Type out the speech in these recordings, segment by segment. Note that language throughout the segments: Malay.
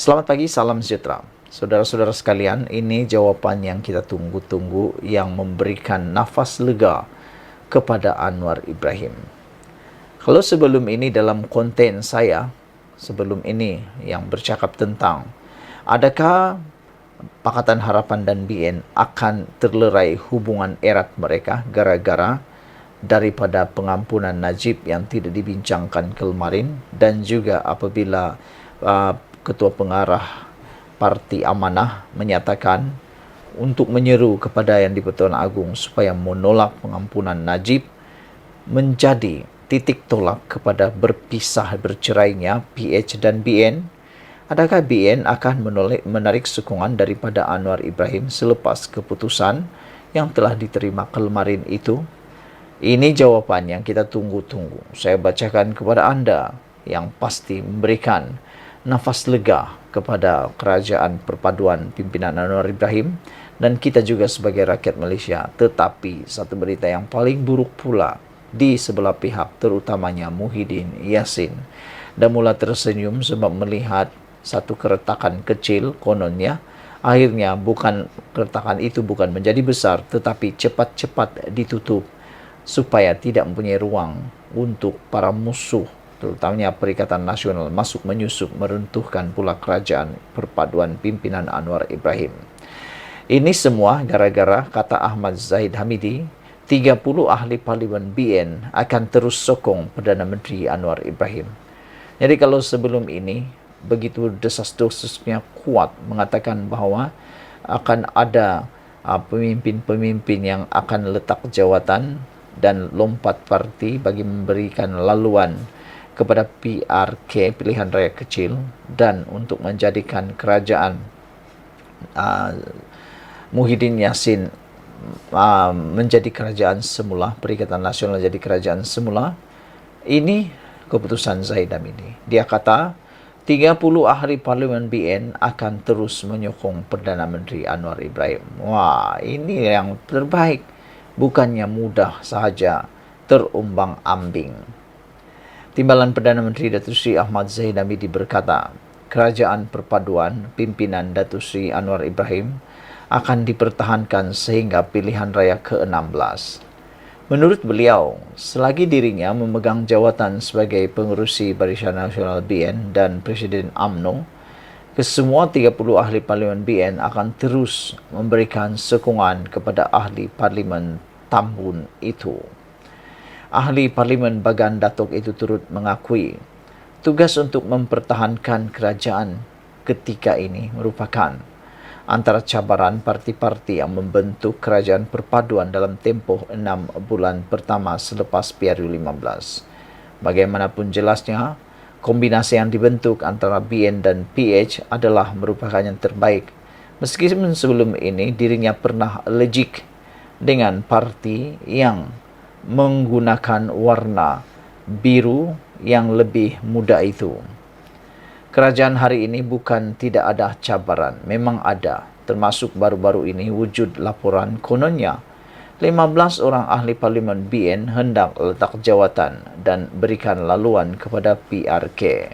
Selamat pagi, salam sejahtera. Saudara-saudara sekalian, ini jawaban yang kita tunggu-tunggu yang memberikan nafas lega kepada Anwar Ibrahim. Kalau sebelum ini dalam konten saya, sebelum ini yang bercakap tentang adakah Pakatan Harapan dan BN akan terlerai hubungan erat mereka gara-gara daripada pengampunan Najib yang tidak dibincangkan kemarin, dan juga apabila Ketua Pengarah Parti Amanah menyatakan untuk menyeru kepada Yang di-Pertuan Agong supaya menolak pengampunan Najib, menjadi titik tolak kepada berpisah bercerainya PH dan BN. Adakah BN akan menarik sokongan daripada Anwar Ibrahim selepas keputusan yang telah diterima kemarin itu? Ini jawapan yang kita tunggu-tunggu. Saya bacakan kepada anda yang pasti memberikan nafas lega kepada kerajaan perpaduan pimpinan Anwar Ibrahim dan kita juga sebagai rakyat Malaysia. Tetapi satu berita yang paling buruk pula di sebelah pihak, terutamanya Muhyiddin Yassin, dan mula tersenyum sebab melihat satu keretakan kecil kononnya. Akhirnya keretakan itu bukan menjadi besar, tetapi cepat-cepat ditutup supaya tidak mempunyai ruang untuk para musuh, terutamanya Perikatan Nasional, masuk menyusup meruntuhkan pula kerajaan perpaduan pimpinan Anwar Ibrahim. Ini semua gara-gara, kata Ahmad Zahid Hamidi, 30 ahli parlimen BN akan terus sokong Perdana Menteri Anwar Ibrahim. Jadi kalau sebelum ini begitu desas-desusnya kuat mengatakan bahawa akan ada pemimpin-pemimpin yang akan letak jawatan dan lompat parti bagi memberikan laluan kepada PRK, pilihan rakyat kecil, dan untuk menjadikan kerajaan Muhyiddin Yassin menjadi kerajaan semula, Perikatan Nasional jadi kerajaan semula. Ini keputusan Zahid Hamidi. Dia kata 30 ahli parlimen BN akan terus menyokong Perdana Menteri Anwar Ibrahim. Wah, ini yang terbaik. Bukannya mudah sahaja, terumbang-ambing. Timbalan Perdana Menteri Datuk Seri Ahmad Zahid Hamidi berkata, kerajaan perpaduan pimpinan Datuk Seri Anwar Ibrahim akan dipertahankan sehingga pilihan raya ke-16. Menurut beliau, selagi dirinya memegang jawatan sebagai pengerusi Barisan Nasional BN dan Presiden UMNO, kesemua 30 ahli parlimen BN akan terus memberikan sokongan kepada ahli parlimen Tambun itu. Ahli parlimen Bagan Datuk itu turut mengakui tugas untuk mempertahankan kerajaan ketika ini merupakan antara cabaran parti-parti yang membentuk kerajaan perpaduan dalam tempoh 6 bulan pertama selepas PRU15. Bagaimanapun jelasnya, kombinasi yang dibentuk antara BN dan PH adalah merupakan yang terbaik. Meskipun sebelum ini dirinya pernah allergic dengan parti yang menggunakan warna biru yang lebih muda itu. Kerajaan hari ini bukan tidak ada cabaran, memang ada. Termasuk baru-baru ini wujud laporan kononnya 15 orang ahli parlimen BN hendak letak jawatan dan berikan laluan kepada PRK.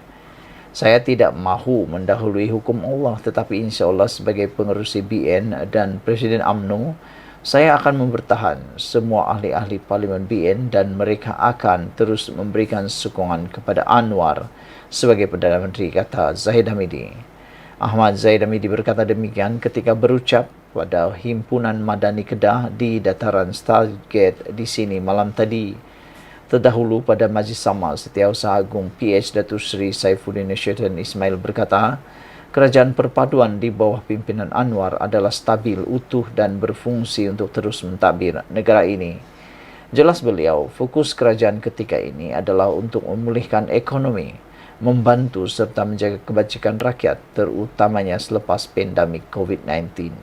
Saya tidak mahu mendahului hukum Allah, tetapi insya-Allah sebagai pengerusi BN dan Presiden UMNO, saya akan mempertahan semua ahli-ahli parlimen BN dan mereka akan terus memberikan sokongan kepada Anwar sebagai Perdana Menteri, kata Zahid Hamidi. Ahmad Zahid Hamidi berkata demikian ketika berucap pada Himpunan Madani Kedah di dataran Stargate di sini malam tadi. Terdahulu pada Majlis Sama Setiausaha Agung PH Datuk Seri Saifuddin Nursyidin Ismail berkata, kerajaan perpaduan di bawah pimpinan Anwar adalah stabil, utuh dan berfungsi untuk terus mentadbir negara ini. Jelas beliau, fokus kerajaan ketika ini adalah untuk memulihkan ekonomi, membantu serta menjaga kebajikan rakyat, terutamanya selepas pandemik COVID-19.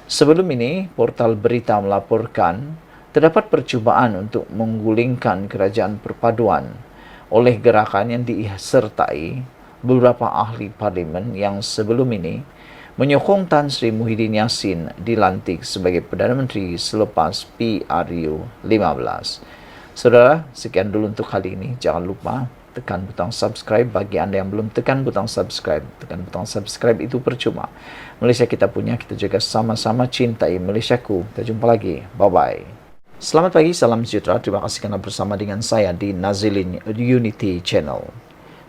Sebelum ini, portal berita melaporkan terdapat percubaan untuk menggulingkan kerajaan perpaduan oleh gerakan yang disertai beberapa ahli parlimen yang sebelum ini menyokong Tan Sri Muhyiddin Yassin dilantik sebagai Perdana Menteri selepas PRU15. Saudara, sekian dulu untuk kali ini. Jangan lupa tekan butang subscribe. Bagi Anda yang belum tekan butang subscribe, tekan butang subscribe itu percuma. Malaysia kita punya, kita jaga sama-sama, cintai Malaysiaku. Kita jumpa lagi. Bye-bye. Selamat pagi, salam sejahtera. Terima kasih kerana bersama dengan saya di Nazilin Unity Channel.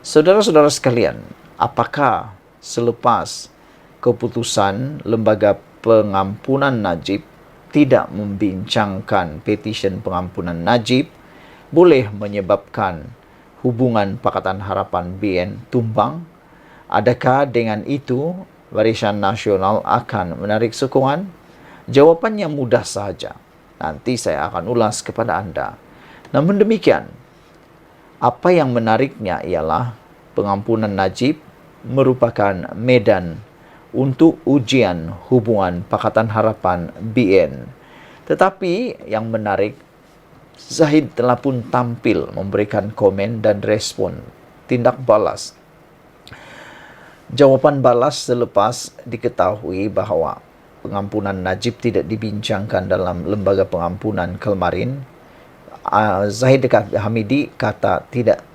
Saudara-saudara sekalian, apakah selepas keputusan Lembaga Pengampunan Najib tidak membincangkan petisyen pengampunan Najib boleh menyebabkan hubungan Pakatan Harapan BN tumbang? Adakah dengan itu Barisan Nasional akan menarik sokongan? Jawapannya mudah sahaja. Nanti saya akan ulas kepada Anda. Namun demikian, apa yang menariknya ialah pengampunan Najib merupakan medan untuk ujian hubungan Pakatan Harapan BN. Tetapi yang menarik, Zahid telah pun tampil memberikan komen dan respon tindak balas. Jawapan balas selepas diketahui bahawa pengampunan Najib tidak dibincangkan dalam Lembaga Pengampunan kemarin. Zahid Hamidi kata tidak,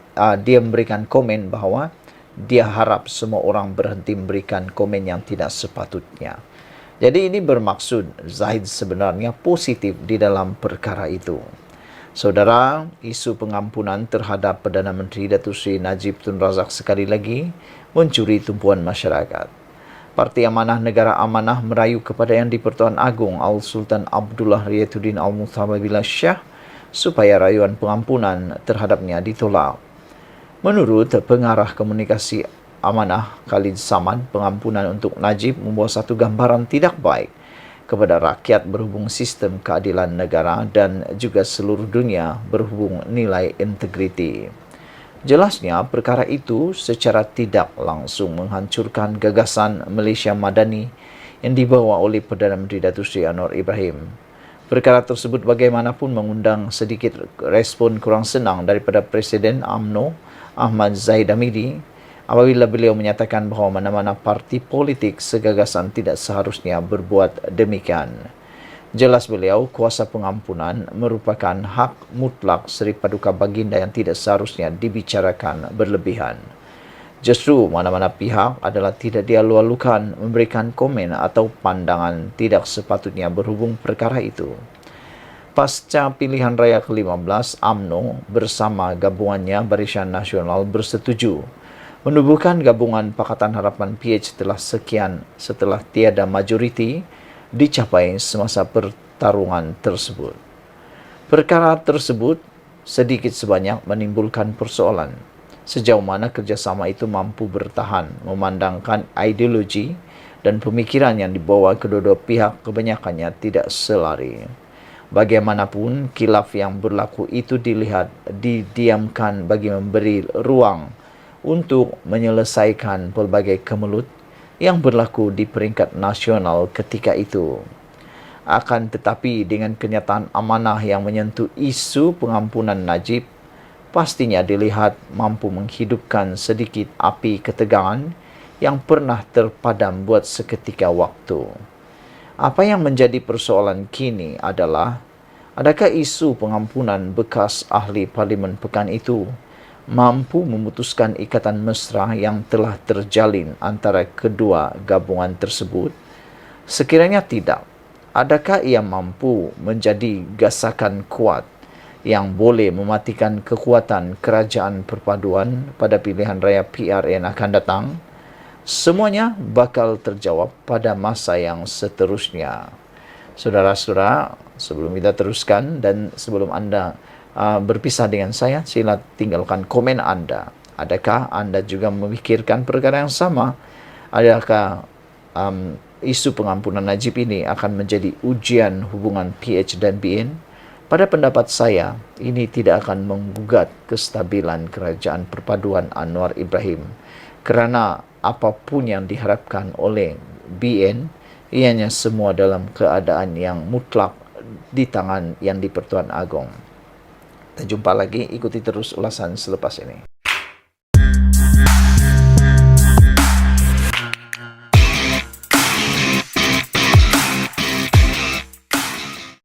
dia memberikan komen bahawa dia harap semua orang berhenti memberikan komen yang tidak sepatutnya. Jadi ini bermaksud Zahid sebenarnya positif di dalam perkara itu. Saudara, isu pengampunan terhadap Perdana Menteri Datuk Seri Najib Tun Razak sekali lagi mencuri tumpuan masyarakat. Parti Amanah Negara Amanah merayu kepada Yang di-Pertuan Agong Al-Sultan Abdullah Riyatuddin Al-Muthababillah Shah supaya rayuan pengampunan terhadapnya ditolak. Menurut pengarah komunikasi Amanah Khalid Samad, pengampunan untuk Najib membawa satu gambaran tidak baik kepada rakyat berhubung sistem keadilan negara dan juga seluruh dunia berhubung nilai integriti. Jelasnya, perkara itu secara tidak langsung menghancurkan gagasan Malaysia Madani yang dibawa oleh Perdana Menteri Datuk Seri Anwar Ibrahim. Perkara tersebut bagaimanapun mengundang sedikit respon kurang senang daripada Presiden UMNO Ahmad Zahid Hamidi apabila beliau menyatakan bahawa mana-mana parti politik segagasan tidak seharusnya berbuat demikian. Jelas beliau, kuasa pengampunan merupakan hak mutlak Seri Paduka Baginda yang tidak seharusnya dibicarakan berlebihan. Justru mana-mana pihak adalah tidak dialu-alukan memberikan komen atau pandangan tidak sepatutnya berhubung perkara itu. Pasca pilihan raya ke-15, UMNO bersama gabungannya Barisan Nasional bersetuju menubuhkan gabungan Pakatan Harapan PH setelah tiada majoriti dicapai semasa pertarungan tersebut. Perkara tersebut sedikit sebanyak menimbulkan persoalan. Sejauh mana kerjasama itu mampu bertahan memandangkan ideologi dan pemikiran yang dibawa kedua-dua pihak kebanyakannya tidak selari. Bagaimanapun, khilaf yang berlaku itu didiamkan bagi memberi ruang untuk menyelesaikan pelbagai kemelut yang berlaku di peringkat nasional ketika itu. Akan tetapi dengan kenyataan amanah yang menyentuh isu pengampunan Najib, pastinya dilihat mampu menghidupkan sedikit api ketegangan yang pernah terpadam buat seketika waktu. Apa yang menjadi persoalan kini adalah, adakah isu pengampunan bekas ahli Parlimen Pekan itu mampu memutuskan ikatan mesra yang telah terjalin antara kedua gabungan tersebut? Sekiranya tidak, adakah ia mampu menjadi gasakan kuat yang boleh mematikan kekuatan kerajaan perpaduan pada pilihan raya PRN akan datang? Semuanya bakal terjawab pada masa yang seterusnya. Saudara-saudara, sebelum kita teruskan dan sebelum Anda berpisah dengan saya, sila tinggalkan komen Anda. Adakah Anda juga memikirkan perkara yang sama? Adakah isu pengampunan Najib ini akan menjadi ujian hubungan PH dan BN? Pada pendapat saya, ini tidak akan menggugat kestabilan kerajaan perpaduan Anwar Ibrahim, kerana apapun yang diharapkan oleh BN, ianya semua dalam keadaan yang mutlak di tangan Yang di-Pertuan Agong. Kita jumpa lagi, ikuti terus ulasan selepas ini.